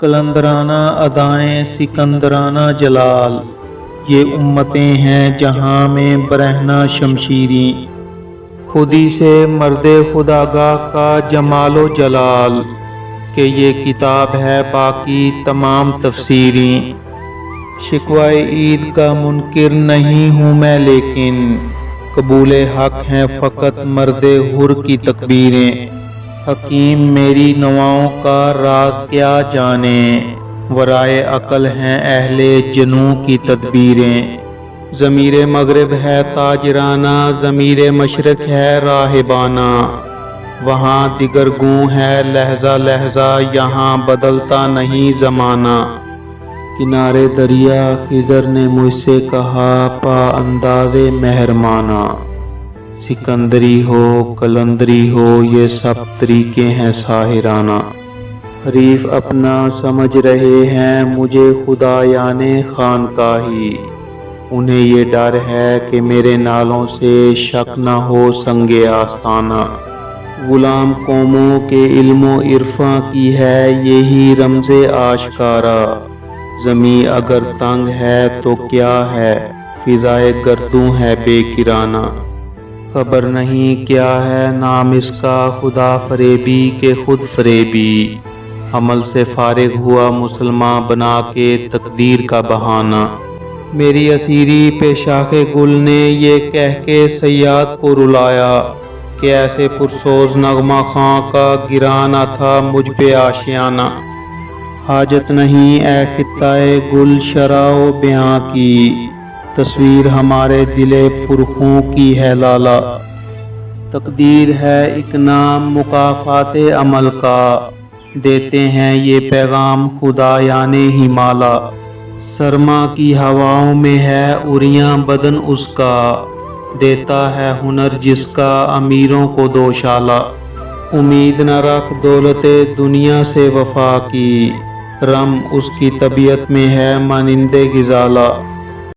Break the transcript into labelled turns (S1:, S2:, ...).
S1: قلندرانہ ادائیں سکندرانہ جلال، یہ امتیں ہیں جہاں میں برہنہ شمشیریں، خودی سے مرد خداگاہ کا جمال و جلال، کہ یہ کتاب ہے باقی تمام تفسیریں۔ شکوائے عید کا منکر نہیں ہوں میں، لیکن قبول حق ہیں فقط مرد حر کی تکبیریں۔ حکیم میری نواؤں کا راز کیا جانے، ورائے عقل ہیں اہل جنوں کی تدبیریں۔ ضمیر مغرب ہے تاجرانہ، ضمیر مشرق ہے راہبانہ، وہاں دیگر گوں ہے لہجہ لہجہ، یہاں بدلتا نہیں زمانہ۔ کنارے دریا خضر نے مجھ سے کہا پا انداز مہربانہ، سکندری ہو قلندری ہو یہ سب طریقے ہیں ساحرانہ۔ حریف اپنا سمجھ رہے ہیں مجھے خدا یعنی خانقاہی، انہیں یہ ڈر ہے کہ میرے نالوں سے شک نہ ہو سنگ آستانہ۔ غلام قوموں کے علم و عرفاں کی ہے یہی رمز آشکارا، زمیں اگر تنگ ہے تو کیا ہے فضائے گردوں ہے بے کرانہ۔ خبر نہیں کیا ہے نام اس کا خدا فریبی کے خود فریبی، عمل سے فارغ ہوا مسلمان بنا کے تقدیر کا بہانہ۔ میری اسیری پہ شاخ گل نے یہ کہہ کے صیاد کو رلایا کہ ایسے پرسوز نغمہ خاں کا گرانا تھا مجھ پہ آشیانہ۔ حاجت نہیں اے خطہ گل شرح و بیاں کی، تصویر ہمارے دل پرخوں کی ہے لالا۔ تقدیر ہے ایک نام مکافات عمل کا، دیتے ہیں یہ پیغام خدا یعنی ہی مالا۔ سرما کی ہواؤں میں ہے عریاں بدن اس کا، دیتا ہے ہنر جس کا امیروں کو دوشالہ۔ امید نہ رکھ دولت دنیا سے وفا کی، رم اس کی طبیعت میں ہے مانند غزالہ۔